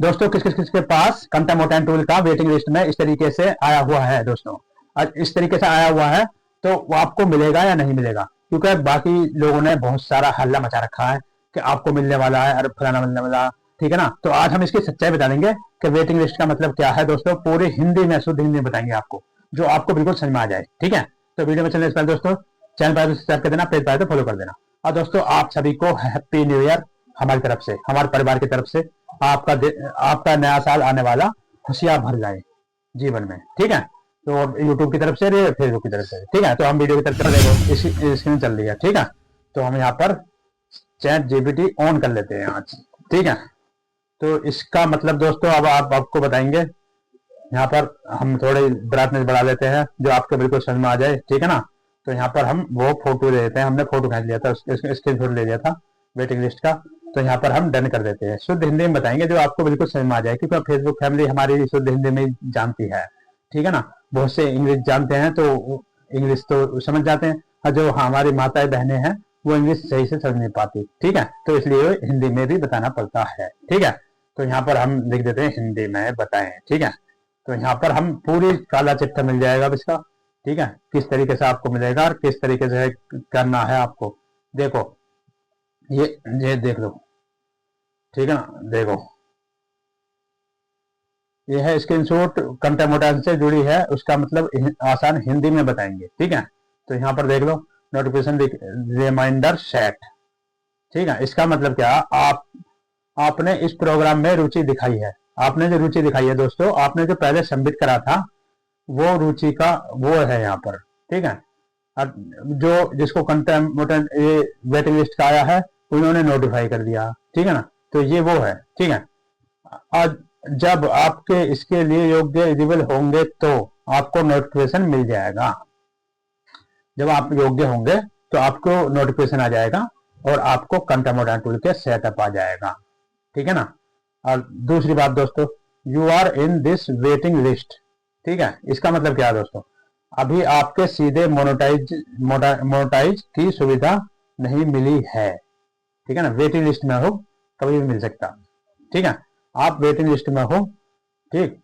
दोस्तों किस किस किस के पास कंटेमोटाइन टूल का वेटिंग लिस्ट में इस तरीके से आया हुआ है दोस्तों, आज इस तरीके से आया हुआ है तो वो आपको मिलेगा या नहीं मिलेगा, क्योंकि बाकी लोगों ने बहुत सारा हल्ला मचा रखा है कि आपको मिलने वाला है, अरे फलाना मिलने वाला, ठीक है ना। तो आज हम इसकी सच्चाई बता देंगे कि वेटिंग लिस्ट का मतलब क्या है दोस्तों, पूरी हिंदी में, शुद्ध हिंदी में बताएंगे आपको, जो आपको बिल्कुल समझ में आ जाए, ठीक है। तो वीडियो में चलने से पहले दोस्तों चैनल पर सब्सक्राइब कर देना, पेज पर तो फॉलो कर देना। और दोस्तों आप सभी को हैप्पी न्यू ईयर हमारी तरफ से, हमारे परिवार की तरफ से। आपका नया साल आने वाला खुशियां भर जाए जीवन में, ठीक है। तो यूट्यूब की तरफ से, फेसबुक की तरफ से, ठीक है। तो हम वीडियो की तरफ चल रहे हो, स्क्रीन चल रही है, ठीक है। तो हम यहाँ पर चैट जीपीटी ऑन कर लेते हैं आज, ठीक है। तो इसका मतलब दोस्तों अब आपको बताएंगे, यहाँ पर हम थोड़ी ब्राइटनेस बढ़ा लेते हैं जो आपके बिल्कुल समझ में आ जाए, ठीक है ना। तो यहाँ पर हम वो फोटो ले लेते हैं, हमने फोटो खींच लिया था, स्क्रीन शॉट ले लिया था वेटिंग लिस्ट का। तो यहाँ पर हम डन कर देते हैं, शुद्ध हिंदी में बताएंगे जो आपको बिल्कुल समझ में आ जाए, क्योंकि फेसबुक फैमिली हमारी शुद्ध हिंदी में जानती है, ठीक है ना। बहुत से इंग्लिश जानते हैं तो इंग्लिश तो समझ जाते हैं, और जो हमारी माताएं बहनें हैं वो इंग्लिश सही से समझ नहीं पाती, ठीक है। तो इसलिए हिंदी में भी बताना पड़ता है, ठीक है। तो यहाँ पर हम लिख देते हैं हिंदी में बताएं, ठीक है। तो यहाँ पर हम पूरी काला चिट्ठा मिल जाएगा अब इसका, ठीक है, किस तरीके से आपको मिलेगा और किस तरीके से करना है आपको। देखो ये देख लो, ठीक है ना, देखो ये है स्क्रीनशॉट कंटेमोटाइन से जुड़ी है, उसका मतलब आसान हिंदी में बताएंगे, ठीक है। तो यहाँ पर देख लो, नोटिफिकेशन रिमाइंडर सेट, ठीक है। इसका मतलब क्या, आपने इस प्रोग्राम में रुचि दिखाई है, आपने जो रुचि दिखाई है दोस्तों, आपने जो पहले सबमिट करा था वो रुचि का वो है यहाँ पर, ठीक है। अब जो जिसको कंटेमोटाइन ये वेटिंग लिस्ट का आया है उन्होंने नोटिफाई कर दिया, ठीक है ना। तो ये वो है, ठीक है। आज जब आपके इसके लिए योग्य एलिजिबल होंगे तो आपको नोटिफिकेशन मिल जाएगा, जब आप योग्य होंगे तो आपको नोटिफिकेशन आ जाएगा और आपको कंटेमोटाइन टूल के सेटअप आ जाएगा, ठीक है ना। और दूसरी बात दोस्तों, you are in this waiting list, ठीक है। इसका मतलब क्या है दोस्तों, अभी आपके सीधे मोनेटाइज की सुविधा नहीं मिली है, ठीक है ना। वेटिंग लिस्ट में हो, कभी भी मिल सकता, ठीक है। आप वेटिंग लिस्ट में हो, ठीक,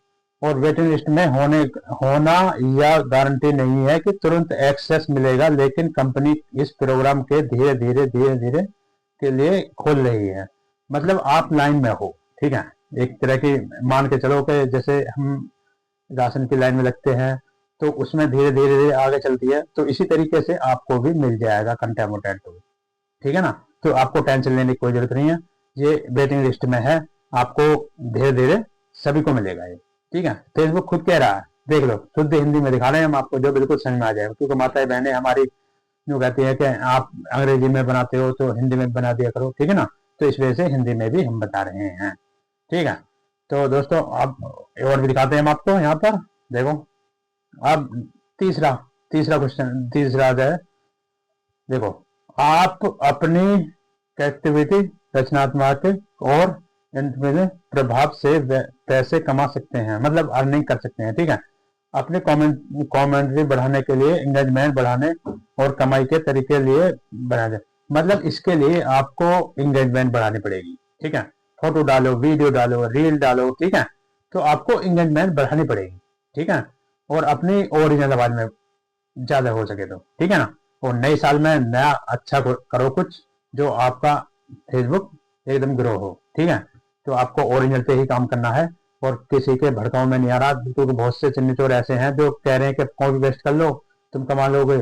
और वेटिंग लिस्ट में होना या गारंटी नहीं है कि तुरंत एक्सेस मिलेगा, लेकिन कंपनी इस प्रोग्राम के धीरे धीरे के लिए खोल रही है। मतलब आप लाइन में हो, ठीक है। एक तरह की मान के चलो कि जैसे हम राशन की लाइन में लगते हैं तो उसमें धीरे धीरे आगे चलती है, तो इसी तरीके से आपको भी मिल जाएगा कंटेमोटाइन टूल, ठीक है ना। तो आपको टेंशन लेने की कोई जरूरत नहीं है, ये वेटिंग लिस्ट में है, आपको धीरे धीरे सभी को मिलेगा ये, ठीक है। फेसबुक खुद कह रहा है, देख लो शुद्ध हिंदी में दिखा रहे हैं हम आपको, जो बिल्कुल समझ में आ जाएगा, क्योंकि माताएं बहनें हमारी जो कहती है कि आप अंग्रेजी में बनाते हो तो हिंदी में बना दिया करो, ठीक है ना। तो इस वजह से हिंदी में भी हम बता रहे हैं, ठीक है। तो दोस्तों अब और भी दिखाते हैं हम आपको, यहाँ पर देखो। अब तीसरा तीसरा क्वेश्चन, तीसरा है, देखो आप अपनी एक्टिविटी, रचनात्मक और प्रभाव से पैसे कमा सकते हैं, मतलब अर्निंग कर सकते हैं, ठीक है। अपने कमेंट्री बढ़ाने के लिए, एंगेजमेंट बढ़ाने और कमाई के तरीके लिए बनाने, मतलब इसके लिए आपको एंगेजमेंट बढ़ानी पड़ेगी, ठीक है। फोटो डालो, वीडियो डालो, रील डालो, ठीक है। तो आपको एंगेजमेंट बढ़ानी पड़ेगी, ठीक है। और अपनी ओरिजिनल आवाज में ज्यादा हो सके तो, ठीक है ना। और नए साल में नया अच्छा करो कुछ, जो आपका फेसबुक एकदम ग्रो हो, ठीक है। तो आपको ओरिजिनल पे ही काम करना है और किसी के भड़काऊ में नहीं आ रहा, क्योंकि बहुत से चिन्हित ऐसे हैं जो कह रहे हैं कि कॉपी पेस्ट कर लो, तुम कमा लोगे,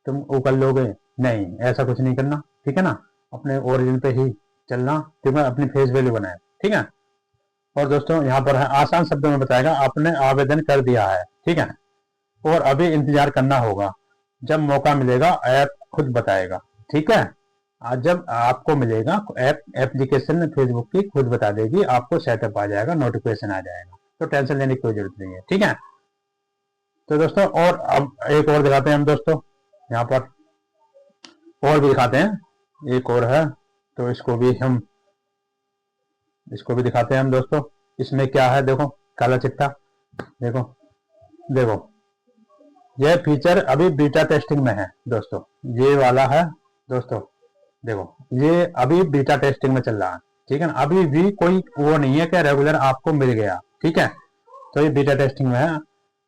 तुम वो कर लोगे। नहीं, ऐसा कुछ नहीं करना, ठीक है ना। अपने ओरिजिनल पे ही चलना, ठीक है, अपनी फेस वैल्यू बनाए, ठीक है। और दोस्तों यहाँ पर है, आसान शब्दों में बताएगा, आपने आवेदन कर दिया है, ठीक है, और अभी इंतजार करना होगा, जब मौका मिलेगा ऐप खुद बताएगा, ठीक है। आज जब आपको मिलेगा एप्लीकेशन फेसबुक की खुद बता देगी, आपको सेटअप आ जाएगा, नोटिफिकेशन आ जाएगा, तो टेंशन लेने की कोई जरूरत नहीं है, ठीक है। तो दोस्तों और अब एक और दिखाते हैं हम दोस्तों, यहाँ पर और भी दिखाते हैं, एक और है, तो इसको भी दिखाते हैं हम दोस्तों। इसमें क्या है, देखो काला चिट्ठा, देखो देखो, यह फीचर अभी बीटा टेस्टिंग में है दोस्तों, ये वाला है दोस्तों, देखो ये अभी बीटा टेस्टिंग में चल रहा है, ठीक है ना। अभी भी कोई वो नहीं है कि रेगुलर आपको मिल गया, ठीक है। तो ये बीटा टेस्टिंग में है,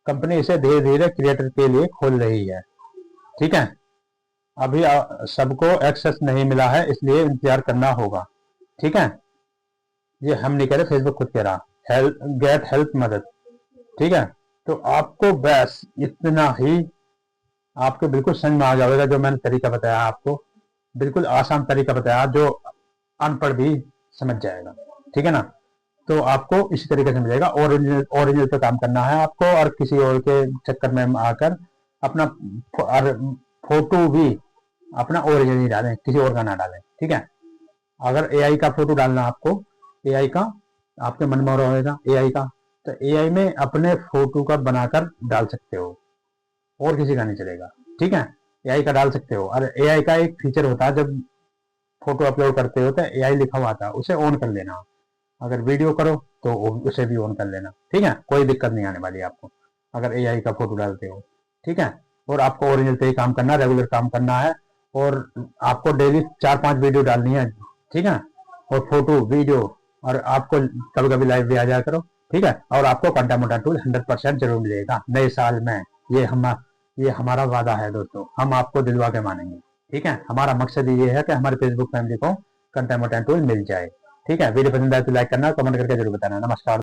कंपनी इसे धीरे धीरे क्रिएटर के लिए खोल रही है, ठीक है। अभी सबको एक्सेस नहीं मिला है, इसलिए इंतजार करना होगा, ठीक है। ये हम नहीं कह रहे, फेसबुक खुद कह रहा, हेल्प, गेट हेल्प, मदद, ठीक है। तो आपको बस इतना ही आपको बिल्कुल समझ में आ जाएगा जो मैंने तरीका बताया आपको, बिल्कुल आसान तरीका बताया जो अनपढ़ भी समझ जाएगा, ठीक है ना। तो आपको इसी तरीके से मिलेगा। ओरिजिनल पे काम करना है आपको, और किसी और के चक्कर में आकर अपना फोटो भी अपना ओरिजिनल ही डालें, किसी और का ना डालें, ठीक है। अगर एआई का फोटो डालना आपको, एआई का आपके मन में रहेगा एआई का, तो एआई में अपने फोटो का बनाकर डाल सकते हो, और किसी का नहीं चलेगा, ठीक है। एआई का डाल सकते हो, और एआई का एक फीचर होता है, जब फोटो अपलोड करते हो तो एआई लिखा हुआ आता है, उसे ऑन कर लेना। अगर वीडियो करो तो उसे भी ऑन कर लेना, ठीक है। कोई दिक्कत नहीं आने वाली आपको अगर एआई का फोटो डालते हो, ठीक है। और आपको ओरिजिनल पे ही काम करना, रेगुलर काम करना है, और आपको डेली 4-5 वीडियो डालनी है, ठीक है। और फोटो वीडियो, और आपको कभी कभी लाइव भी आ जाया करो, ठीक है। और आपको कंटेंट मोटा टूल 100% जरूर मिलेगा नए साल में। ये हमारा वादा है दोस्तों, हम आपको दिलवा के मानेंगे, ठीक है। हमारा मकसद ये है कि हमारे फेसबुक फैमिली को कंटेंट मोटा टूल मिल जाए, ठीक है। वीडियो पसंद आए तो लाइक करना, कमेंट करके जरूर बताना। नमस्कार।